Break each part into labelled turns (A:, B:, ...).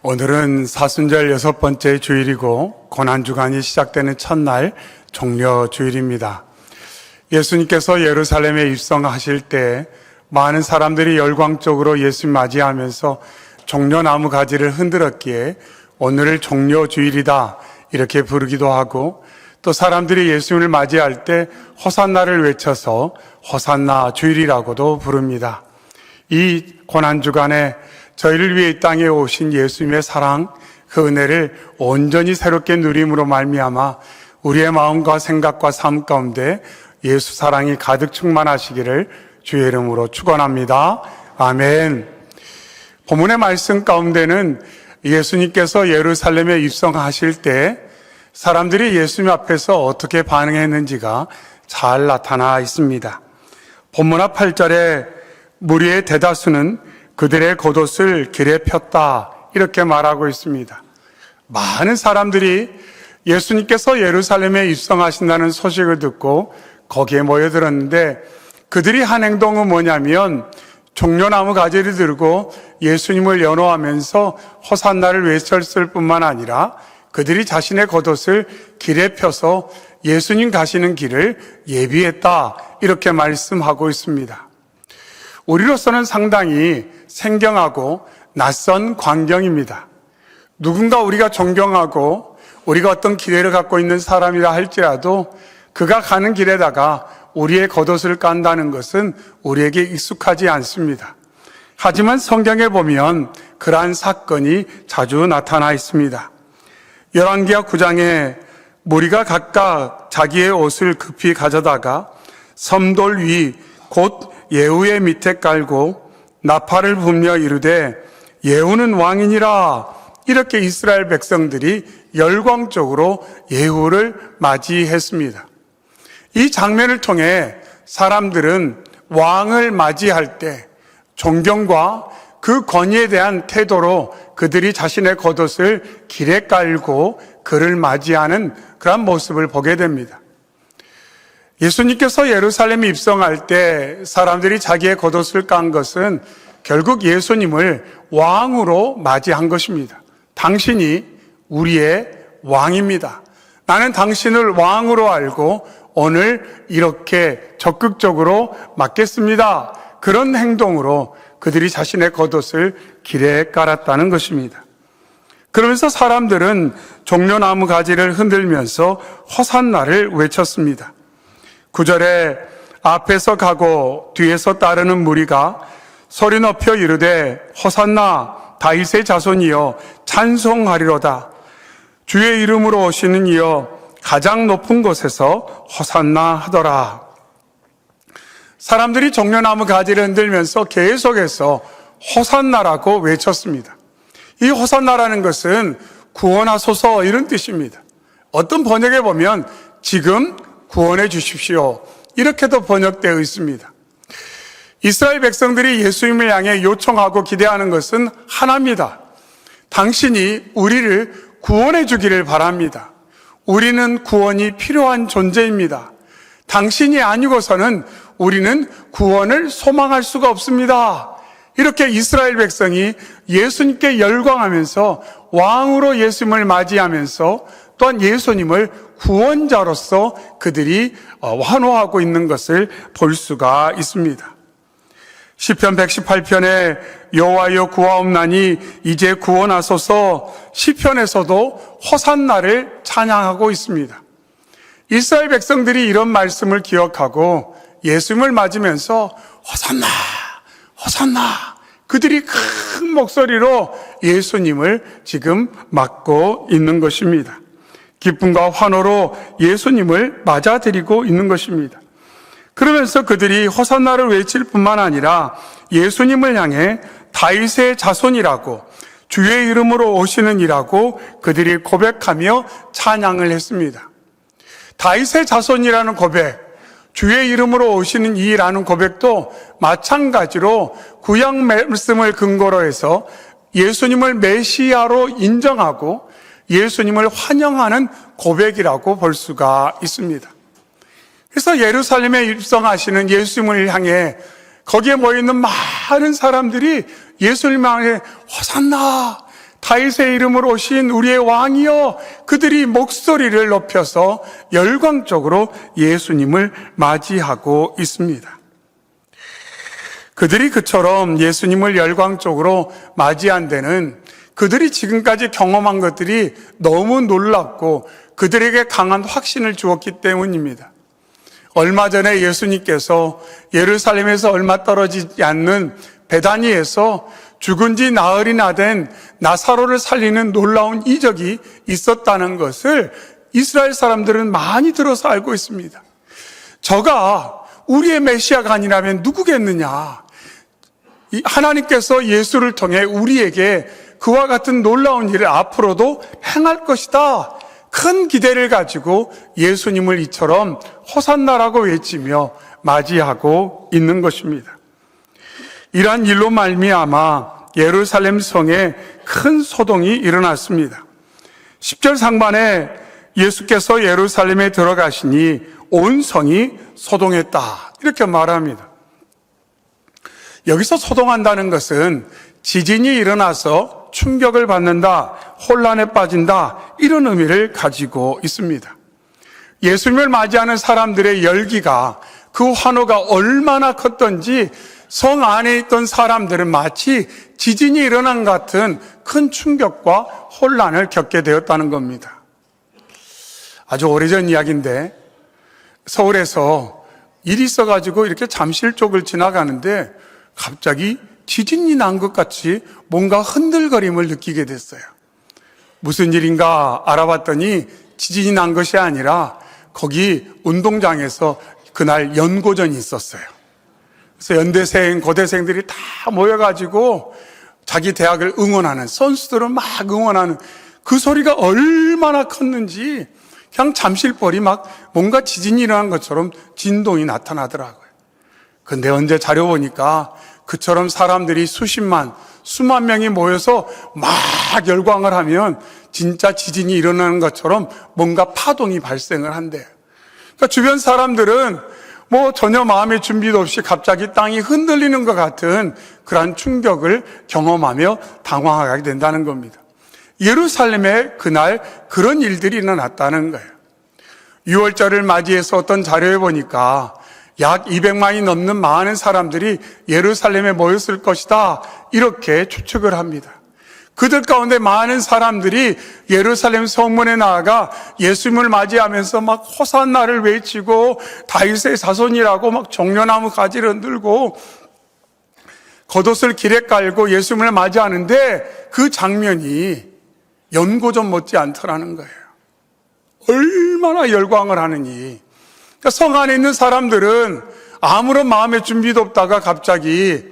A: 오늘은 사순절 6번째 주일이고 고난주간이 시작되는 첫날 종려주일입니다. 예수님께서 예루살렘에 입성하실 때 많은 사람들이 열광적으로 예수 맞이하면서 종려나무 가지를 흔들었기에 오늘을 종려주일이다 이렇게 부르기도 하고, 또 사람들이 예수님을 맞이할 때 호산나를 외쳐서 호산나 주일이라고도 부릅니다. 이 고난주간에 저희를 위해 이 땅에 오신 예수님의 사랑, 그 은혜를 온전히 새롭게 누림으로 말미암아 우리의 마음과 생각과 삶 가운데 예수 사랑이 가득 충만하시기를 주의 이름으로 축원합니다. 아멘. 본문의 말씀 가운데는 예수님께서 예루살렘에 입성하실 때 사람들이 예수님 앞에서 어떻게 반응했는지가 잘 나타나 있습니다. 본문 앞 8절에 무리의 대다수는 그들의 겉옷을 길에 폈다 이렇게 말하고 있습니다. 많은 사람들이 예수님께서 예루살렘에 입성하신다는 소식을 듣고 거기에 모여들었는데, 그들이 한 행동은 뭐냐면 종려나무 가지를 들고 예수님을 연호하면서 호산나를 외쳤을 뿐만 아니라 그들이 자신의 겉옷을 길에 펴서 예수님 가시는 길을 예비했다 이렇게 말씀하고 있습니다. 우리로서는 상당히 생경하고 낯선 광경입니다. 누군가 우리가 존경하고 우리가 어떤 기대를 갖고 있는 사람이라 할지라도 그가 가는 길에다가 우리의 겉옷을 깐다는 것은 우리에게 익숙하지 않습니다. 하지만 성경에 보면 그러한 사건이 자주 나타나 있습니다. 열왕기하 9장에 무리가 각각 자기의 옷을 급히 가져다가 섬돌 위 곧 예후의 밑에 깔고 나팔을 불며 이르되 예후는 왕이니라, 이렇게 이스라엘 백성들이 열광적으로 예후를 맞이했습니다. 이 장면을 통해 사람들은 왕을 맞이할 때 존경과 그 권위에 대한 태도로 그들이 자신의 겉옷을 길에 깔고 그를 맞이하는 그런 모습을 보게 됩니다. 예수님께서 예루살렘에 입성할 때 사람들이 자기의 겉옷을 깐 것은 결국 예수님을 왕으로 맞이한 것입니다. 당신이 우리의 왕입니다. 나는 당신을 왕으로 알고 오늘 이렇게 적극적으로 맡겠습니다. 그런 행동으로 그들이 자신의 겉옷을 길에 깔았다는 것입니다. 그러면서 사람들은 종려나무 가지를 흔들면서 호산나를 외쳤습니다. 9절에 앞에서 가고 뒤에서 따르는 무리가 소리 높여 이르되 호산나 다윗의 자손이여 찬송하리로다. 주의 이름으로 오시는 이여 가장 높은 곳에서 호산나 하더라. 사람들이 종려나무 가지를 흔들면서 계속해서 호산나라고 외쳤습니다. 이 호산나라는 것은 구원하소서 이런 뜻입니다. 어떤 번역에 보면 지금 구원해 주십시오 이렇게도 번역되어 있습니다. 이스라엘 백성들이 예수님을 향해 요청하고 기대하는 것은 하나입니다. 당신이 우리를 구원해 주기를 바랍니다. 우리는 구원이 필요한 존재입니다. 당신이 아니고서는 우리는 구원을 소망할 수가 없습니다. 이렇게 이스라엘 백성이 예수님께 열광하면서 왕으로 예수님을 맞이하면서 또한 예수님을 구원자로서 그들이 환호하고 있는 것을 볼 수가 있습니다. 시편 118편에 여호와여 구하옵나니 이제 구원하소서, 시편에서도 호산나를 찬양하고 있습니다. 이스라엘 백성들이 이런 말씀을 기억하고 예수님을 맞으면서 호산나 호산나, 그들이 큰 목소리로 예수님을 지금 맞고 있는 것입니다. 기쁨과 환호로 예수님을 맞아들이고 있는 것입니다. 그러면서 그들이 호산나를 외칠 뿐만 아니라 예수님을 향해 다윗의 자손이라고, 주의 이름으로 오시는 이라고 그들이 고백하며 찬양을 했습니다. 다윗의 자손이라는 고백, 주의 이름으로 오시는 이라는 고백도 마찬가지로 구약 말씀을 근거로 해서 예수님을 메시아로 인정하고 예수님을 환영하는 고백이라고 볼 수가 있습니다. 그래서 예루살렘에 입성하시는 예수님을 향해 거기에 모여있는 많은 사람들이 예수님 향해 호산나, 다윗의 이름으로 오신 우리의 왕이여, 그들이 목소리를 높여서 열광적으로 예수님을 맞이하고 있습니다. 그들이 그처럼 예수님을 열광적으로 맞이한 데는 그들이 지금까지 경험한 것들이 너무 놀랍고 그들에게 강한 확신을 주었기 때문입니다. 얼마 전에 예수님께서 예루살렘에서 얼마 떨어지지 않는 베다니에서 죽은 지 나흘이나 된 나사로를 살리는 놀라운 이적이 있었다는 것을 이스라엘 사람들은 많이 들어서 알고 있습니다. 저가 우리의 메시아가 아니라면 누구겠느냐? 하나님께서 예수를 통해 우리에게 그와 같은 놀라운 일을 앞으로도 행할 것이다. 큰 기대를 가지고 예수님을 이처럼 호산나라고 외치며 맞이하고 있는 것입니다. 이러한 일로 말미암아 예루살렘 성에 큰 소동이 일어났습니다. 10절 상반에 예수께서 예루살렘에 들어가시니 온 성이 소동했다, 이렇게 말합니다. 여기서 소동한다는 것은 지진이 일어나서 충격을 받는다, 혼란에 빠진다, 이런 의미를 가지고 있습니다. 예수님을 맞이하는 사람들의 열기가, 그 환호가 얼마나 컸던지 성 안에 있던 사람들은 마치 지진이 일어난 같은 큰 충격과 혼란을 겪게 되었다는 겁니다. 아주 오래전 이야기인데 서울에서 일이 있어가지고 이렇게 잠실 쪽을 지나가는데 갑자기 지진이 난 것 같이 뭔가 흔들거림을 느끼게 됐어요. 무슨 일인가 알아봤더니 지진이 난 것이 아니라 거기 운동장에서 그날 연고전이 있었어요. 그래서 연대생, 고대생들이 다 모여가지고 자기 대학을 응원하는, 선수들은 막 응원하는 그 소리가 얼마나 컸는지 그냥 잠실벌이 막 뭔가 지진이 일어난 것처럼 진동이 나타나더라고요. 근데 언제 자료 보니까 그처럼 사람들이 수십만, 수만 명이 모여서 막 열광을 하면 진짜 지진이 일어나는 것처럼 뭔가 파동이 발생을 한대요. 그러니까 주변 사람들은 뭐 전혀 마음의 준비도 없이 갑자기 땅이 흔들리는 것 같은 그러한 충격을 경험하며 당황하게 된다는 겁니다. 예루살렘에 그날 그런 일들이 일어났다는 거예요. 6월절을 맞이해서 어떤 자료에 보니까 약 200만이 넘는 많은 사람들이 예루살렘에 모였을 것이다, 이렇게 추측을 합니다. 그들 가운데 많은 사람들이 예루살렘 성문에 나아가 예수님을 맞이하면서 막 호산나를 외치고 다윗의 자손이라고 막 종려나무 가지를 흔들고 겉옷을 길에 깔고 예수님을 맞이하는데 그 장면이 연고전 못지 않더라는 거예요. 얼마나 열광을 하느니. 그러니까 성 안에 있는 사람들은 아무런 마음의 준비도 없다가 갑자기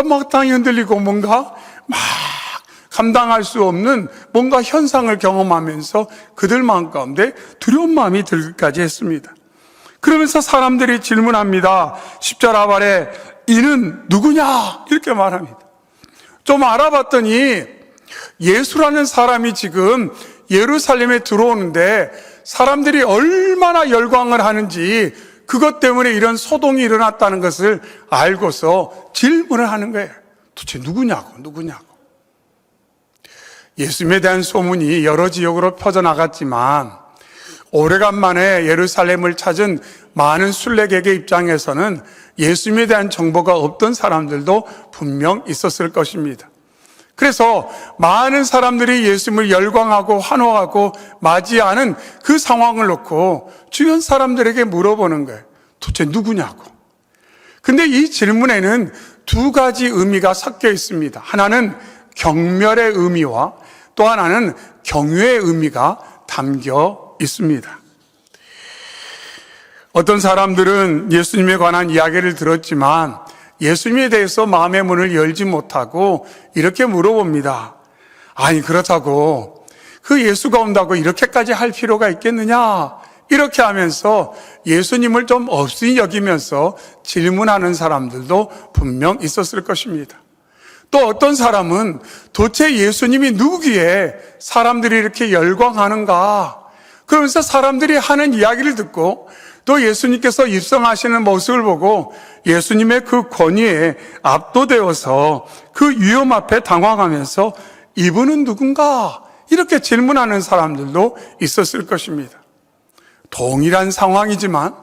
A: 막 땅이 흔들리고 뭔가 막 감당할 수 없는 뭔가 현상을 경험하면서 그들 마음 가운데 두려운 마음이 들기까지 했습니다. 그러면서 사람들이 질문합니다. 10절 하반에 이는 누구냐? 이렇게 말합니다. 좀 알아봤더니 예수라는 사람이 지금 예루살렘에 들어오는데 사람들이 얼마나 열광을 하는지 그것 때문에 이런 소동이 일어났다는 것을 알고서 질문을 하는 거예요. 도대체 누구냐고. 예수님에 대한 소문이 여러 지역으로 퍼져나갔지만 오래간만에 예루살렘을 찾은 많은 순례객의 입장에서는 예수님에 대한 정보가 없던 사람들도 분명 있었을 것입니다. 그래서 많은 사람들이 예수님을 열광하고 환호하고 맞이하는 그 상황을 놓고 주변 사람들에게 물어보는 거예요. 도대체 누구냐고. 근데 이 질문에는 두 가지 의미가 섞여 있습니다. 하나는 경멸의 의미와 또 하나는 경외의 의미가 담겨 있습니다. 어떤 사람들은 예수님에 관한 이야기를 들었지만 예수님에 대해서 마음의 문을 열지 못하고 이렇게 물어봅니다. 아니, 그렇다고 그 예수가 온다고 이렇게까지 할 필요가 있겠느냐? 이렇게 하면서 예수님을 좀 없이 여기면서 질문하는 사람들도 분명 있었을 것입니다. 또 어떤 사람은 도대체 예수님이 누구기에 사람들이 이렇게 열광하는가? 그러면서 사람들이 하는 이야기를 듣고 또 예수님께서 입성하시는 모습을 보고 예수님의 그 권위에 압도되어서 그 위험 앞에 당황하면서 이분은 누군가? 이렇게 질문하는 사람들도 있었을 것입니다. 동일한 상황이지만,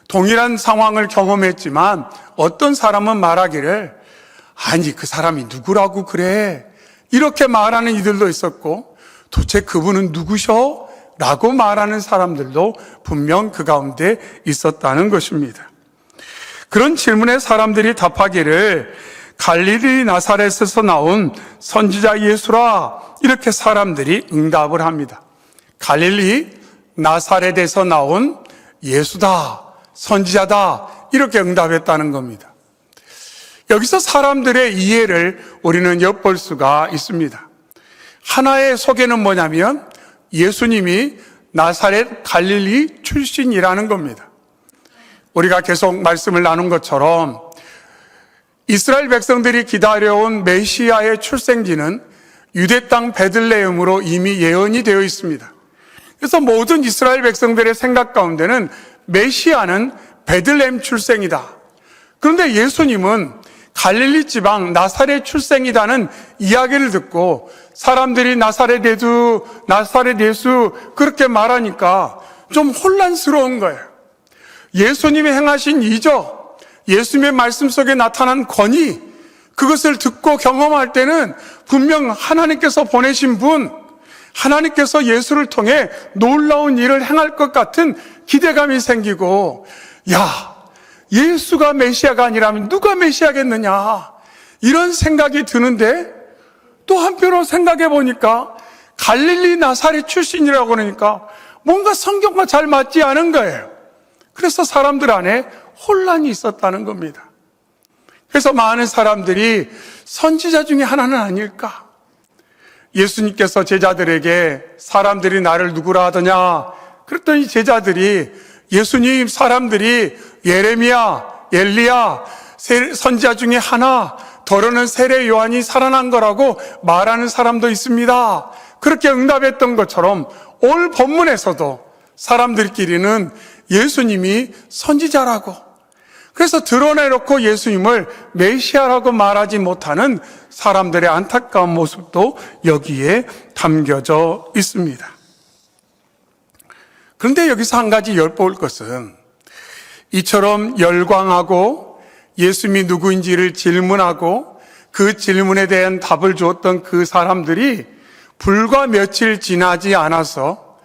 A: 동일한 상황을 경험했지만 어떤 사람은 말하기를 아니 그 사람이 누구라고 그래? 이렇게 말하는 이들도 있었고, 도대체 그분은 누구셔? 라고 말하는 사람들도 분명 그 가운데 있었다는 것입니다. 그런 질문에 사람들이 답하기를 갈릴리 나사렛에서 나온 선지자 예수라, 이렇게 사람들이 응답을 합니다. 갈릴리 나사렛에서 나온 예수다, 선지자다, 이렇게 응답했다는 겁니다. 여기서 사람들의 이해를 우리는 엿볼 수가 있습니다. 하나의 소개는 뭐냐면 예수님이 나사렛 갈릴리 출신이라는 겁니다. 우리가 계속 말씀을 나눈 것처럼 이스라엘 백성들이 기다려온 메시아의 출생지는 유대 땅 베들레헴으로 이미 예언이 되어 있습니다. 그래서 모든 이스라엘 백성들의 생각 가운데는 메시아는 베들레헴 출생이다. 그런데 예수님은 갈릴리 지방 나사렛 출생이라는 이야기를 듣고 사람들이 나사렛 예수 그렇게 말하니까 좀 혼란스러운 거예요. 예수님이 행하신 이적, 예수님의 말씀 속에 나타난 권위, 그것을 듣고 경험할 때는 분명 하나님께서 보내신 분, 하나님께서 예수를 통해 놀라운 일을 행할 것 같은 기대감이 생기고, 야, 예수가 메시아가 아니라면 누가 메시아겠느냐, 이런 생각이 드는데, 또 한편으로 생각해 보니까 갈릴리 나사렛 출신이라고 그러니까 뭔가 성경과 잘 맞지 않은 거예요. 그래서 사람들 안에 혼란이 있었다는 겁니다. 그래서 많은 사람들이 선지자 중에 하나는 아닐까? 예수님께서 제자들에게 사람들이 나를 누구라 하더냐? 그랬더니 제자들이 예수님, 사람들이 예레미야, 엘리야, 선지자 중에 하나, 더러는 세례 요한이 살아난 거라고 말하는 사람도 있습니다. 그렇게 응답했던 것처럼 오늘 본문에서도 사람들끼리는 예수님이 선지자라고, 그래서 드러내놓고 예수님을 메시아라고 말하지 못하는 사람들의 안타까운 모습도 여기에 담겨져 있습니다. 그런데 여기서 한 가지 엿볼 것은, 이처럼 열광하고 예수님이 누구인지를 질문하고 그 질문에 대한 답을 주었던 그 사람들이 불과 며칠 지나지 않아서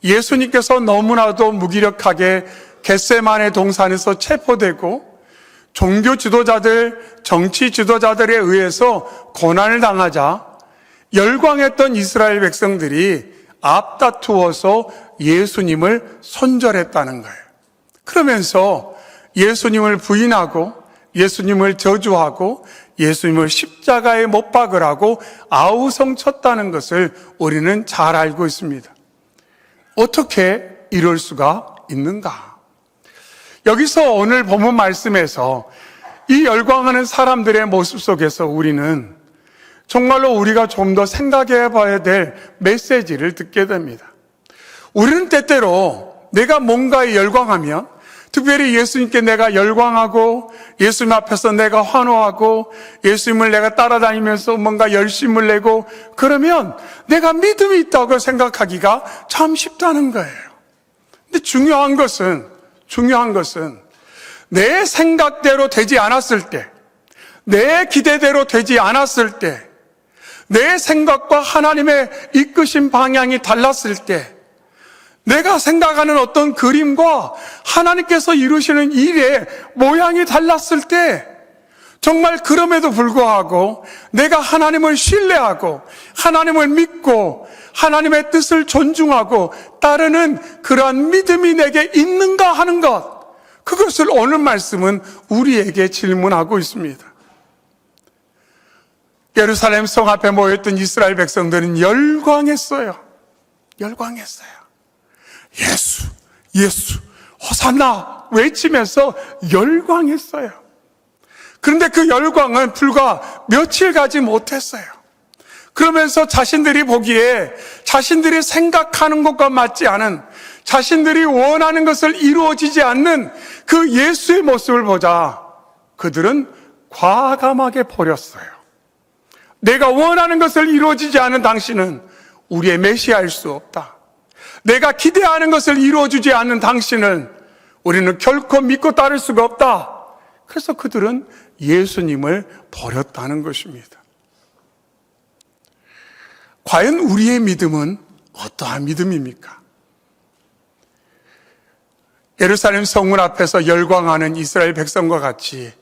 A: 예수님께서 너무나도 무기력하게 겟세마네 동산에서 체포되고 종교 지도자들, 정치 지도자들에 의해서 고난을 당하자 열광했던 이스라엘 백성들이 앞다투어서 예수님을 손절했다는 거예요. 그러면서 예수님을 부인하고 예수님을 저주하고 예수님을 십자가에 못 박으라고 아우성쳤다는 것을 우리는 잘 알고 있습니다. 어떻게 이럴 수가 있는가? 여기서 오늘 본문 말씀에서 이 열광하는 사람들의 모습 속에서 우리는 정말로 우리가 좀 더 생각해 봐야 될 메시지를 듣게 됩니다. 우리는 때때로 내가 뭔가에 열광하면, 특별히 예수님께 내가 열광하고 예수님 앞에서 내가 환호하고 예수님을 내가 따라다니면서 뭔가 열심을 내고 그러면 내가 믿음이 있다고 생각하기가 참 쉽다는 거예요. 근데 중요한 것은 내 생각대로 되지 않았을 때, 내 기대대로 되지 않았을 때, 내 생각과 하나님의 이끄신 방향이 달랐을 때, 내가 생각하는 어떤 그림과 하나님께서 이루시는 일의 모양이 달랐을 때, 정말 그럼에도 불구하고 내가 하나님을 신뢰하고 하나님을 믿고 하나님의 뜻을 존중하고 따르는 그러한 믿음이 내게 있는가 하는 것, 그것을 오늘 말씀은 우리에게 질문하고 있습니다. 예루살렘 성 앞에 모였던 이스라엘 백성들은 열광했어요. 예수, 호산나 외치면서 열광했어요. 그런데 그 열광은 불과 며칠 가지 못했어요. 그러면서 자신들이 보기에 자신들이 생각하는 것과 맞지 않은, 자신들이 원하는 것을 이루어지지 않는 그 예수의 모습을 보자 그들은 과감하게 버렸어요. 내가 원하는 것을 이루어지지 않은 당신은 우리의 메시아일 수 없다. 내가 기대하는 것을 이루어주지 않는 당신은 우리는 결코 믿고 따를 수가 없다. 그래서 그들은 예수님을 버렸다는 것입니다. 과연 우리의 믿음은 어떠한 믿음입니까? 예루살렘 성문 앞에서 열광하는 이스라엘 백성과 같이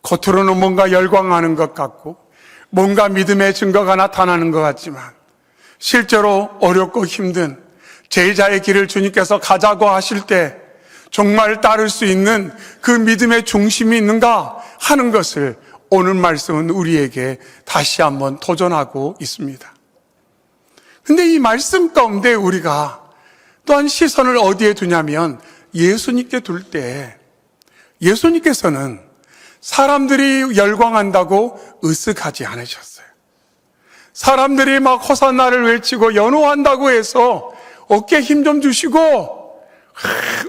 A: 겉으로는 뭔가 열광하는 것 같고 뭔가 믿음의 증거가 나타나는 것 같지만 실제로 어렵고 힘든 제자의 길을 주님께서 가자고 하실 때 정말 따를 수 있는 그 믿음의 중심이 있는가 하는 것을 오늘 말씀은 우리에게 다시 한번 도전하고 있습니다. 근데 이 말씀 가운데 우리가 또한 시선을 어디에 두냐면 예수님께 둘 때 예수님께서는 사람들이 열광한다고 으쓱하지 않으셨어요. 사람들이 막 호산나를 외치고 연호한다고 해서 어깨에 힘 좀 주시고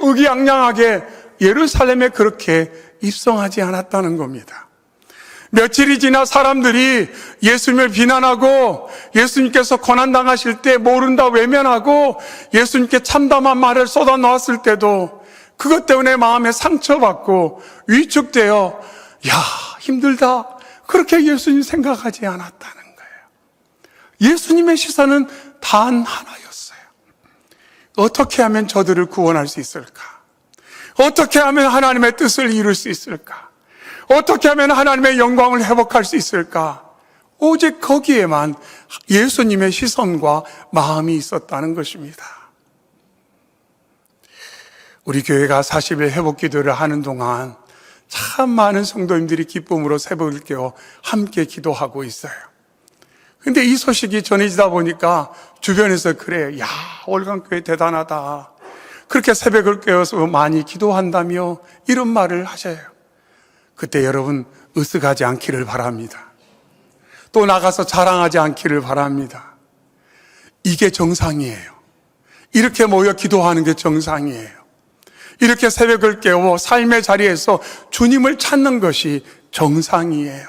A: 의기양양하게 예루살렘에 그렇게 입성하지 않았다는 겁니다. 며칠이 지나 사람들이 예수님을 비난하고 예수님께서 고난당하실 때 모른다 외면하고 예수님께 참담한 말을 쏟아놓았을 때도 그것 때문에 마음에 상처받고 위축되어 야 힘들다 그렇게 예수님 생각하지 않았다는 거예요. 예수님의 시선은 단 하나였어요. 어떻게 하면 저들을 구원할 수 있을까? 어떻게 하면 하나님의 뜻을 이룰 수 있을까? 어떻게 하면 하나님의 영광을 회복할 수 있을까? 오직 거기에만 예수님의 시선과 마음이 있었다는 것입니다. 우리 교회가 40일 회복 기도를 하는 동안 참 많은 성도님들이 기쁨으로 새벽을 깨워 함께 기도하고 있어요. 근데 이 소식이 전해지다 보니까 주변에서 그래요. 야, 월간교회 대단하다. 그렇게 새벽을 깨워서 많이 기도한다며 이런 말을 하셔요. 그때 여러분 으쓱하지 않기를 바랍니다. 또 나가서 자랑하지 않기를 바랍니다. 이게 정상이에요. 이렇게 모여 기도하는 게 정상이에요. 이렇게 새벽을 깨워 삶의 자리에서 주님을 찾는 것이 정상이에요.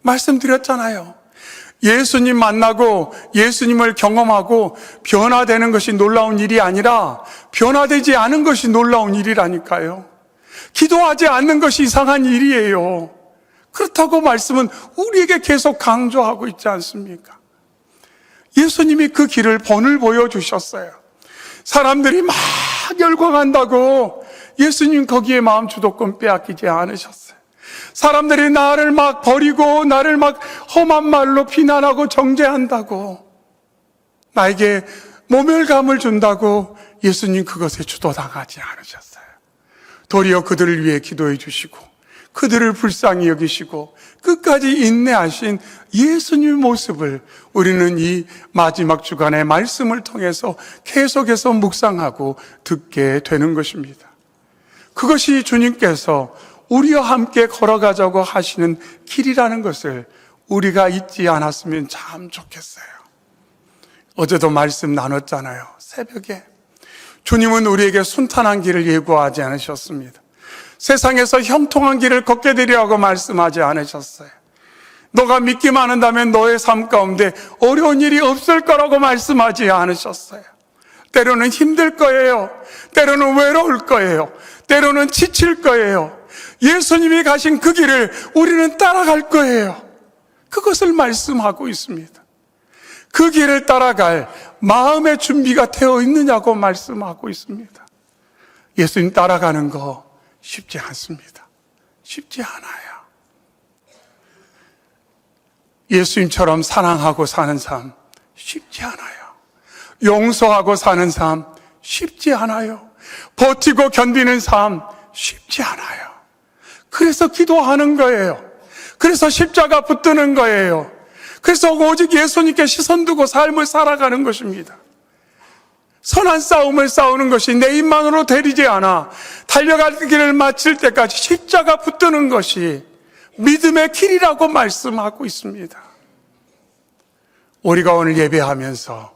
A: 말씀드렸잖아요. 예수님 만나고 예수님을 경험하고 변화되는 것이 놀라운 일이 아니라 변화되지 않은 것이 놀라운 일이라니까요. 기도하지 않는 것이 이상한 일이에요. 그렇다고 말씀은 우리에게 계속 강조하고 있지 않습니까? 예수님이 그 길을 본을 보여주셨어요. 사람들이 막 열광한다고 예수님 거기에 마음 주도권 빼앗기지 않으셨어요. 사람들이 나를 막 버리고 나를 막 험한 말로 비난하고 정죄한다고 나에게 모멸감을 준다고 예수님 그것에 주도당하지 않으셨어요. 도리어 그들을 위해 기도해 주시고 그들을 불쌍히 여기시고 끝까지 인내하신 예수님의 모습을 우리는 이 마지막 주간의 말씀을 통해서 계속해서 묵상하고 듣게 되는 것입니다. 그것이 주님께서 우리와 함께 걸어가자고 하시는 길이라는 것을 우리가 잊지 않았으면 참 좋겠어요. 어제도 말씀 나눴잖아요. 새벽에 주님은 우리에게 순탄한 길을 예고하지 않으셨습니다. 세상에서 형통한 길을 걷게 되리라고 말씀하지 않으셨어요. 너가 믿기만 한다면 너의 삶 가운데 어려운 일이 없을 거라고 말씀하지 않으셨어요. 때로는 힘들 거예요. 때로는 외로울 거예요. 때로는 지칠 거예요. 예수님이 가신 그 길을 우리는 따라갈 거예요. 그것을 말씀하고 있습니다. 그 길을 따라갈 마음의 준비가 되어 있느냐고 말씀하고 있습니다. 예수님 따라가는 거 쉽지 않습니다. 쉽지 않아요. 예수님처럼 사랑하고 사는 삶 쉽지 않아요. 용서하고 사는 삶 쉽지 않아요. 버티고 견디는 삶 쉽지 않아요. 그래서 기도하는 거예요. 그래서 십자가 붙드는 거예요. 그래서 오직 예수님께 시선 두고 삶을 살아가는 것입니다. 선한 싸움을 싸우는 것이 내 입만으로 되리지 않아 달려갈 길을 마칠 때까지 십자가 붙드는 것이 믿음의 길이라고 말씀하고 있습니다. 우리가 오늘 예배하면서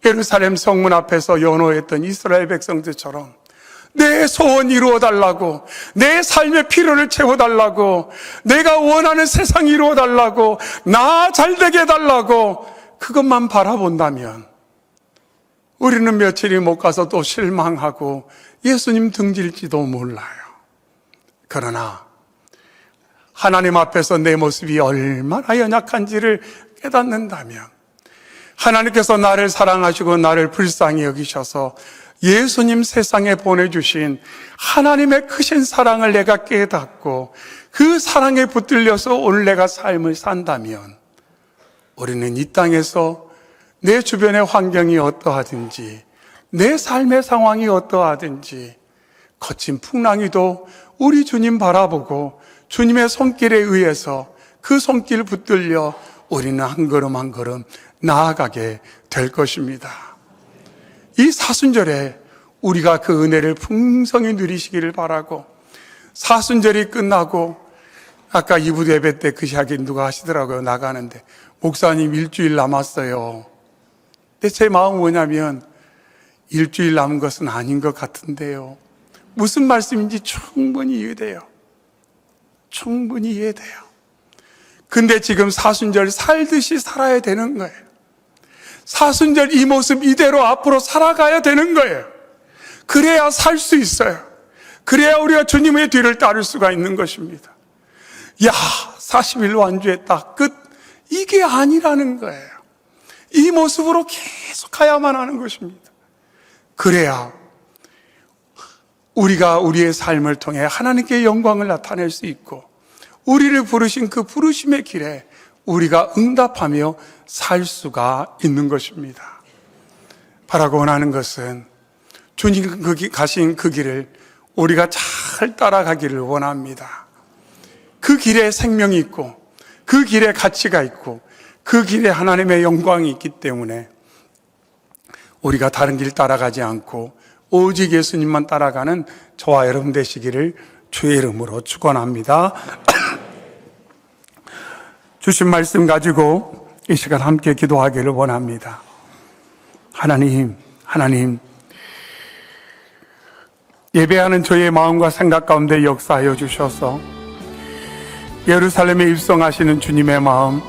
A: 예루살렘 성문 앞에서 연호했던 이스라엘 백성들처럼 내 소원 이루어달라고, 내 삶의 필요를 채워달라고, 내가 원하는 세상 이루어달라고, 나 잘되게 해달라고 그것만 바라본다면 우리는 며칠이 못 가서 또 실망하고 예수님 등질지도 몰라요. 그러나 하나님 앞에서 내 모습이 얼마나 연약한지를 깨닫는다면, 하나님께서 나를 사랑하시고 나를 불쌍히 여기셔서 예수님 세상에 보내주신 하나님의 크신 사랑을 내가 깨닫고 그 사랑에 붙들려서 오늘 내가 삶을 산다면, 우리는 이 땅에서 내 주변의 환경이 어떠하든지, 내 삶의 상황이 어떠하든지 거친 풍랑이도 우리 주님 바라보고 주님의 손길에 의해서 그 손길 붙들려 우리는 한 걸음 한 걸음 나아가게 될 것입니다. 이 사순절에 우리가 그 은혜를 풍성히 누리시기를 바라고, 사순절이 끝나고 아까 이부 예배 때 그 이야기 누가 하시더라고요. 나가는데 목사님 일주일 남았어요. 근데 제 마음은 뭐냐면 일주일 남은 것은 아닌 것 같은데요. 무슨 말씀인지 충분히 이해돼요. 충분히 이해돼요. 근데 지금 사순절 살듯이 살아야 되는 거예요. 사순절 이 모습 이대로 앞으로 살아가야 되는 거예요. 그래야 살 수 있어요. 그래야 우리가 주님의 뒤를 따를 수가 있는 것입니다. 야, 40일 완주했다, 끝, 이게 아니라는 거예요. 이 모습으로 계속 가야만 하는 것입니다. 그래야 우리가 우리의 삶을 통해 하나님께 영광을 나타낼 수 있고, 우리를 부르신 그 부르심의 길에 우리가 응답하며 살 수가 있는 것입니다. 바라고 원하는 것은 주님 가신 그 길을 우리가 잘 따라가기를 원합니다. 그 길에 생명이 있고, 그 길에 가치가 있고, 그 길에 하나님의 영광이 있기 때문에 우리가 다른 길 따라가지 않고 오직 예수님만 따라가는 저와 여러분 되시기를 주의 이름으로 축원합니다. 주신 말씀 가지고 이 시간 함께 기도하기를 원합니다. 하나님, 예배하는 저의 마음과 생각 가운데 역사하여 주셔서 예루살렘에 입성하시는 주님의 마음,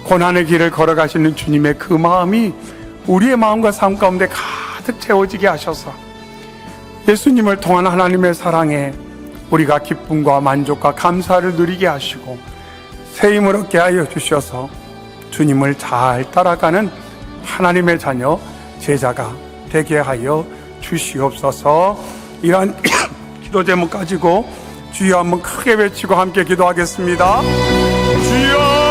A: 고난의 길을 걸어가시는 주님의 그 마음이 우리의 마음과 삶 가운데 가득 채워지게 하셔서 예수님을 통한 하나님의 사랑에 우리가 기쁨과 만족과 감사를 누리게 하시고 새 힘을 얻게 하여 주셔서 주님을 잘 따라가는 하나님의 자녀, 제자가 되게 하여 주시옵소서. 이러한 기도 제목 가지고 주여 한번 크게 외치고 함께 기도하겠습니다. 주여!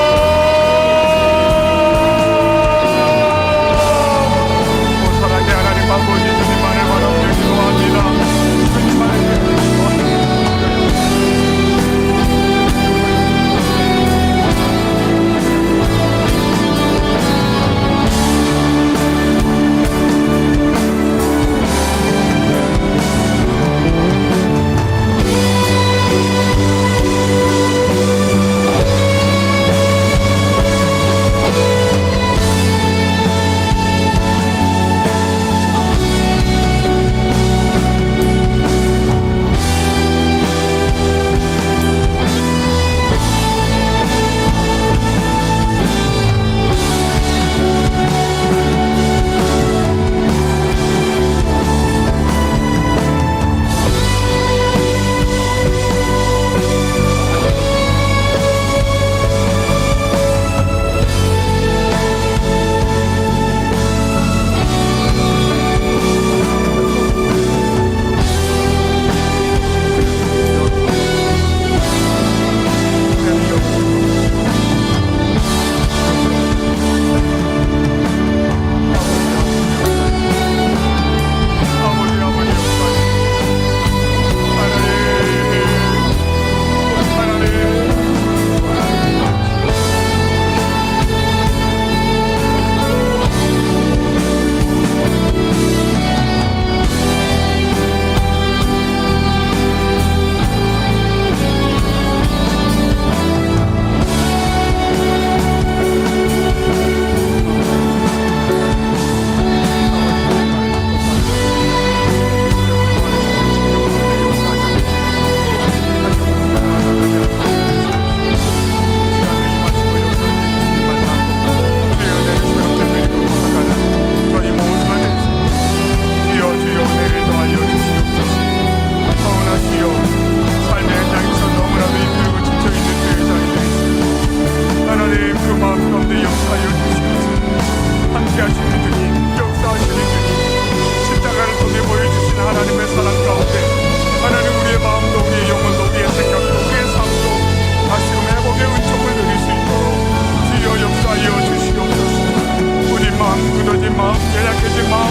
A: 마음, 연약해진 마음,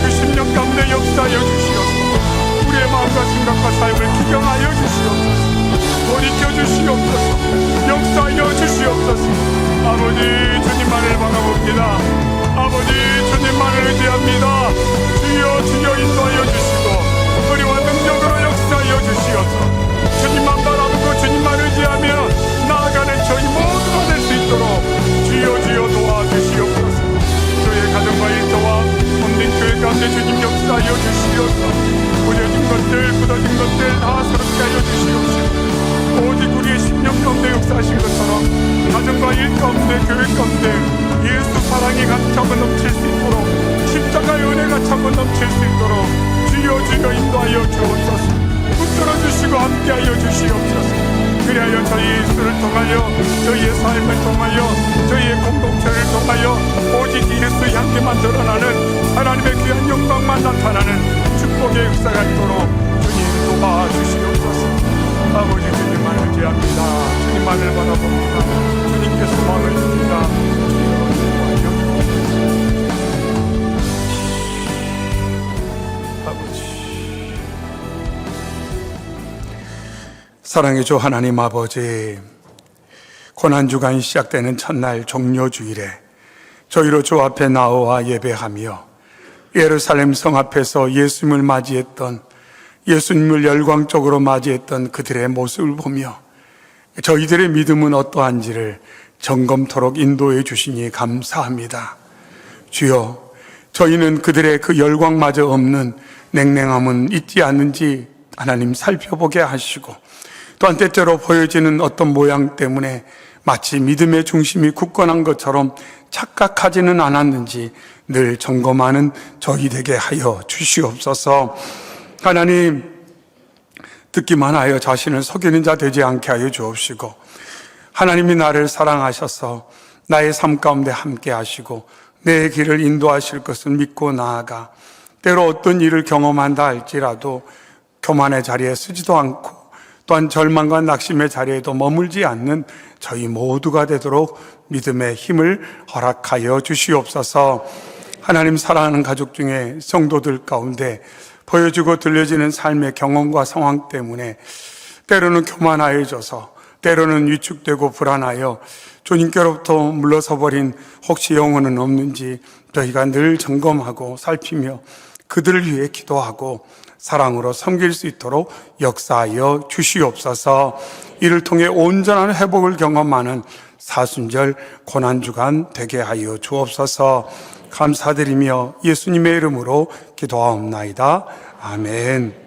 A: 그 심령 가운데 역사하여 주시옵소서. 우리의 마음과 생각과 삶을 기경하여 주시옵소서. 돌이켜 주시옵소서. 역사하여 주시옵소서. 아버지, 주님만을 바라봅니다. 아버지, 주님만을 의지합니다. 주여, 주여 인도하여 주시고 우리와 능력으로 역사하여 주시옵소서. 주님만 바라보고 주님만 의지하며 나아가는 저희 모두가 될 수 있도록 주여, 주여 도와주시옵소서. 저의 가정과 일터와 온된 교회 가운데 주님 역사하여 주시옵소서. 부려진 것들, 굳어진 것들 다 새롭게 하여 주시옵소서. 오직 우리의 심령 가운데 역사하신 것처럼 가정과 일 가운데, 교회 가운데 예수 사랑이 가차고 넘칠 수 있도록, 십자가의 은혜가 차고 넘칠 수 있도록 주여, 주여 인도하여 주옵소서. 붙들어 주시고 함께하여 주시옵소서. 그리하여 저희 예수를 통하여, 저희의 삶을 통하여, 저희의 공동체를 통하여 오직 예수 향기만 드러나는 하나님의 귀한 영광만 나타나는 축복의 역사가 있도록 주님 도와주시옵소서. 아버지, 주님만을 의지합니다. 주님만을 바라봅니다. 주님께 소망을 줍니다. 사랑의 주 하나님 아버지, 고난주간이 시작되는 첫날 종료주일에 저희로 주 앞에 나와 예배하며 예루살렘 성 앞에서 예수님을 맞이했던, 예수님을 열광적으로 맞이했던 그들의 모습을 보며 저희들의 믿음은 어떠한지를 점검토록 인도해 주시니 감사합니다. 주여, 저희는 그들의 그 열광마저 없는 냉랭함은 있지 않는지 하나님 살펴보게 하시고, 또한 때때로 보여지는 어떤 모양 때문에 마치 믿음의 중심이 굳건한 것처럼 착각하지는 않았는지 늘 점검하는 저희 되게 하여 주시옵소서. 하나님, 듣기만 하여 자신을 속이는 자 되지 않게 하여 주옵시고, 하나님이 나를 사랑하셔서 나의 삶 가운데 함께 하시고 내 길을 인도하실 것을 믿고 나아가 때로 어떤 일을 경험한다 할지라도 교만의 자리에 서지도 않고 또한 절망과 낙심의 자리에도 머물지 않는 저희 모두가 되도록 믿음의 힘을 허락하여 주시옵소서. 하나님, 사랑하는 가족 중에 성도들 가운데 보여지고 들려지는 삶의 경험과 상황 때문에 때로는 교만하여져서, 때로는 위축되고 불안하여 주님께로부터 물러서 버린 혹시 영혼은 없는지 저희가 늘 점검하고 살피며 그들을 위해 기도하고 사랑으로 섬길 수 있도록 역사하여 주시옵소서. 이를 통해 온전한 회복을 경험하는 사순절 고난주간 되게 하여 주옵소서. 감사드리며 예수님의 이름으로 기도하옵나이다. 아멘.